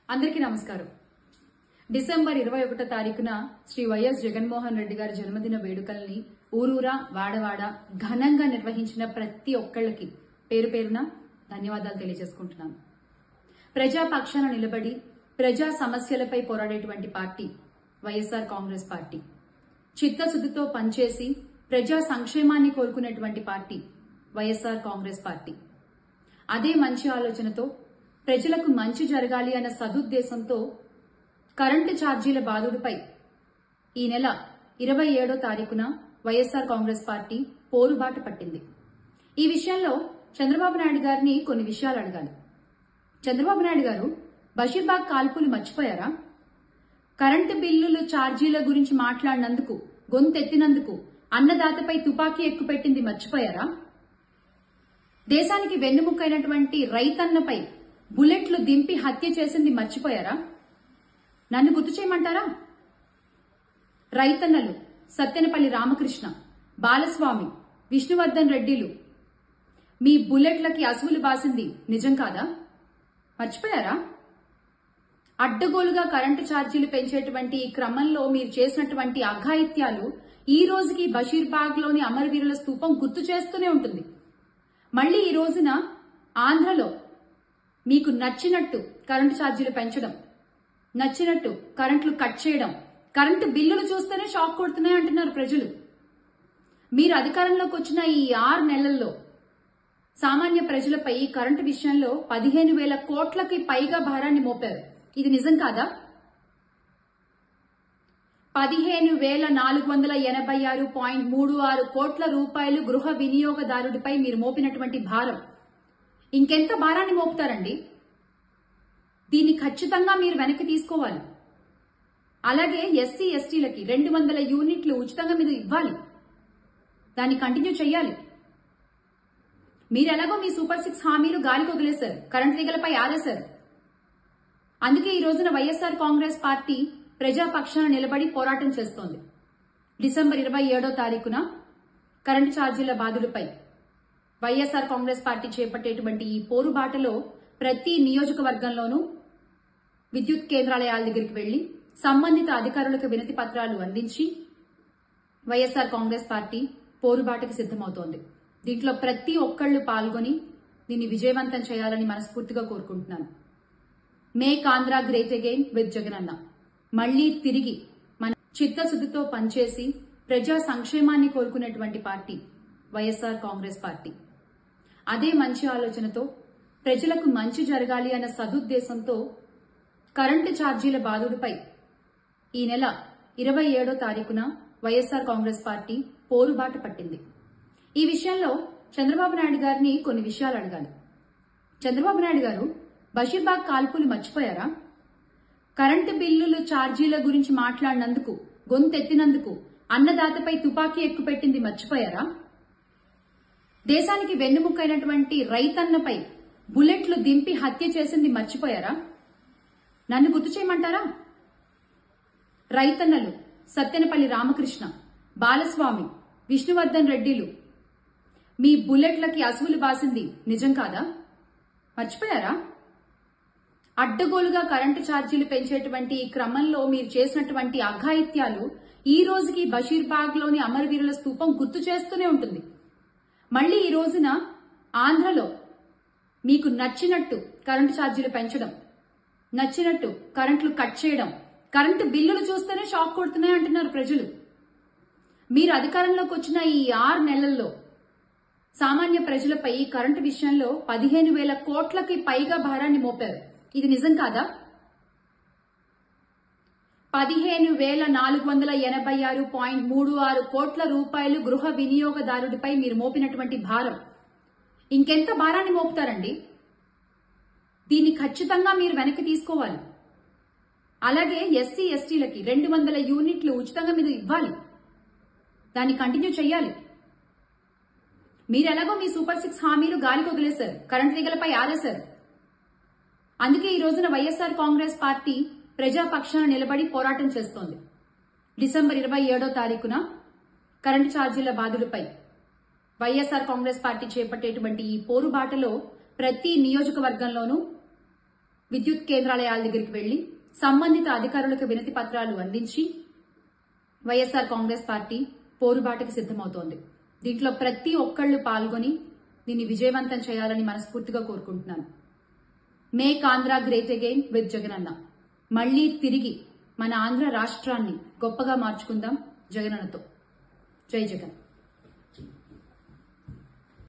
అందరికీ నమస్కారం. డిసెంబర్ 21 తారీఖున శ్రీ వైఎస్ జగన్మోహన్ రెడ్డి గారి జన్మదిన వేడుకల్ని ఊరూరా వాడవాడ ఘనంగా నిర్వహించిన ప్రతి ఒక్కళ్ళకి పేరు పేరున ధన్యవాదాలు తెలియజేసుకుంటున్నాను. ప్రజా పక్షాన నిలబడి ప్రజా సమస్యలపై పోరాడేటువంటి పార్టీ వైఎస్ఆర్ కాంగ్రెస్ పార్టీ. చిత్తశుద్ధితో పనిచేసి ప్రజా సంక్షేమాన్ని కోరుకునేటువంటి పార్టీ వైఎస్ఆర్ కాంగ్రెస్ పార్టీ. అదే మంచి ఆలోచనతో ప్రజలకు మంచి జరగాలి అన్న సదుద్దేశంతో కరెంటు ఛార్జీల బాదుడుపై ఈ నెల 27వ తారీఖున వైఎస్ఆర్ కాంగ్రెస్ పార్టీ పోరుబాట పట్టింది. ఈ విషయంలో చంద్రబాబు నాయుడు గారిని కొన్ని విషయాలు అడగాలి. చంద్రబాబు నాయుడు గారు బషీర్బాగ్ కాల్పులు మర్చిపోయారా? కరెంటు బిల్లులు ఛార్జీల గురించి మాట్లాడినందుకు, గొంతెత్తినందుకు అన్నదాతపై తుపాకీ ఎక్కుపెట్టింది మర్చిపోయారా? దేశానికి వెన్నుముక్కైనటువంటి రైతన్నపై బుల్లెట్లు దింపి హత్య చేసింది మర్చిపోయారా? నన్ను గుర్తు చేయమంటారా? రైతన్నలు సత్తెనపల్లి రామకృష్ణ, బాలస్వామి, విష్ణువర్ధన్ రెడ్డిలు మీ బుల్లెట్లకి అసువులు బాసింది నిజం కాదా? మర్చిపోయారా? అడ్డగోలుగా కరెంటు ఛార్జీలు పెంచేటువంటి ఈ క్రమంలో మీరు చేసినటువంటి అఘాయిత్యాలు ఈ రోజుకి బషీర్బాగ్ లోని అమరవీరుల స్తూపం గుర్తు చేస్తూనే ఉంటుంది. మళ్లీ ఈ రోజున ఆంధ్రలో మీకు నచ్చినట్టు కరెంటు ఛార్జీలు పెంచడం, నచ్చినట్టు కరెంట్లు కట్ చేయడం, కరెంటు బిల్లులు చూస్తేనే షాక్ కొడుతున్నాయి అంటున్నారు ప్రజలు. మీరు అధికారంలోకి వచ్చిన ఈ 6 నెలల్లో సామాన్య ప్రజలపై కరెంటు విషయంలో 15,000 కోట్లకి పైగా భారాన్ని మోపారు. ఇది నిజం కాదా? 15,486.36 కోట్ల రూపాయలు గృహ వినియోగదారుడిపై మీరు మోపినటువంటి భారం ఇంకెంత భారాన్ని మోపుతారండి? దీన్ని ఖచ్చితంగా మీరు వెనక్కి తీసుకోవాలి. అలాగే ఎస్సీ ఎస్టీలకి 200 యూనిట్లు ఉచితంగా మీరు ఇవ్వాలి. దాన్ని కంటిన్యూ చేయాలి. మీరెలాగో మీ సూపర్ 6 హామీలు గాలికి వదిలేశారు, కరెంటు తీగలపై ఆరేశారు. అందుకే ఈ రోజున వైఎస్ఆర్ కాంగ్రెస్ పార్టీ ప్రజా పక్షాన నిలబడి పోరాటం చేస్తోంది. డిసెంబర్ 27వ తారీఖున కరెంటు ఛార్జీల బాదుడుపై వైఎస్ఆర్ కాంగ్రెస్ పార్టీ చేపట్టేటువంటి ఈ పోరుబాటలో ప్రతి నియోజకవర్గంలోనూ విద్యుత్ కేంద్రాలయాల దగ్గరికి వెళ్లి సంబంధిత అధికారులకు వినతి పత్రాలు అందించి వైఎస్ఆర్ కాంగ్రెస్ పార్టీ పోరుబాటకు సిద్దమవుతోంది. దీంట్లో ప్రతి ఒక్కళ్లు పాల్గొని దీన్ని విజయవంతం చేయాలని మనస్ఫూర్తిగా కోరుకుంటున్నాను. Make Andhra great again with Jagananna. మళ్లీ తిరిగి మన చిత్తశుద్ధితో పనిచేసి ప్రజా సంక్షేమాన్ని కోరుకునేటువంటి పార్టీ వైఎస్ఆర్ కాంగ్రెస్ పార్టీ. అదే మంచి ఆలోచనతో ప్రజలకు మంచి జరగాలి అన్న సదుద్దేశంతో కరెంటు ఛార్జీల బాదుడుపై ఈ నెల 27వ తారీఖున వైఎస్ఆర్ కాంగ్రెస్ పార్టీ పోరుబాట పట్టింది. ఈ విషయంలో చంద్రబాబు నాయుడు గారిని కొన్ని విషయాలు అడగాలి. చంద్రబాబు నాయుడు గారు బషీర్బాగ్ కాల్పులు మర్చిపోయారా? కరెంటు బిల్లులు ఛార్జీల గురించి మాట్లాడినందుకు, గొంతెత్తినందుకు అన్నదాతపై తుపాకీ ఎక్కుపెట్టింది మర్చిపోయారా? దేశానికి వెన్నుముక్కైనటువంటి రైతన్నపై బుల్లెట్లు దింపి హత్య చేసింది మర్చిపోయారా? నన్ను గుర్తు చేయమంటారా? రైతన్నలు సత్తెనపల్లి రామకృష్ణ, బాలస్వామి, విష్ణువర్ధన్ రెడ్డిలు మీ బుల్లెట్లకి అసువులు బాసింది నిజం కాదా? మర్చిపోయారా? అడ్డగోలుగా కరెంటు ఛార్జీలు పెంచేటువంటి ఈ క్రమంలో మీరు చేసినటువంటి అఘాయిత్యాలు ఈ రోజుకి బషీర్బాగ్ లోని అమరవీరుల స్తూపం గుర్తు చేస్తూనే ఉంటుంది. మళ్లీ ఈ రోజున ఆంధ్రలో మీకు నచ్చినట్టు కరెంటు ఛార్జీలు పెంచడం, నచ్చినట్టు కరెంట్లు కట్ చేయడం, కరెంటు బిల్లులు చూస్తేనే షాక్ కొడుతున్నాయి అంటున్నారు ప్రజలు. మీరు అధికారంలోకి వచ్చిన ఈ 6 నెలల్లో సామాన్య ప్రజలపై కరెంటు విషయంలో 15,000 కోట్లకి పైగా భారాన్ని మోపారు. ఇది నిజం కాదా? 15,486.36 కోట్ల రూపాయలు గృహ వినియోగదారుడిపై మీరు మోపినటువంటి భారం ఇంకెంత భారాన్ని మోపుతారండి? దీన్ని ఖచ్చితంగా మీరు వెనక్కి తీసుకోవాలి. అలాగే ఎస్సీ ఎస్టీలకి 200 యూనిట్లు ఉచితంగా మీరు ఇవ్వాలి. దాన్ని కంటిన్యూ చేయాలి. మీరెలాగో మీ సూపర్ 6 హామీలు గాలికి వదిలేశారు, కరెంటు తీగలపై ఆరేశారు. అందుకే ఈ రోజున వైఎస్ఆర్ కాంగ్రెస్ పార్టీ ప్రజా పక్షాన నిలబడి పోరాటం చేస్తోంది. డిసెంబర్ 27వ తారీఖున కరెంటు ఛార్జీల బాదుడుపై వైఎస్ఆర్ కాంగ్రెస్ పార్టీ చేపట్టేటువంటి ఈ పోరుబాటలో ప్రతి నియోజకవర్గంలోనూ విద్యుత్ కేంద్రాలయాల దగ్గరికి వెళ్లి సంబంధిత అధికారులకు వినతి పత్రాలు అందించి వైఎస్ఆర్ కాంగ్రెస్ పార్టీ పోరుబాటుకు సిద్దమవుతోంది. దీంట్లో ప్రతి ఒక్కళ్లు పాల్గొని దీన్ని విజయవంతం చేయాలని మనస్ఫూర్తిగా కోరుకుంటున్నాను. Make Andhra great again with Jagananna. మళ్లీ తిరిగి మన ఆంధ్ర రాష్ట్రాన్ని గొప్పగా మార్చుకుందాం జగనన్నతో. జై జగన్.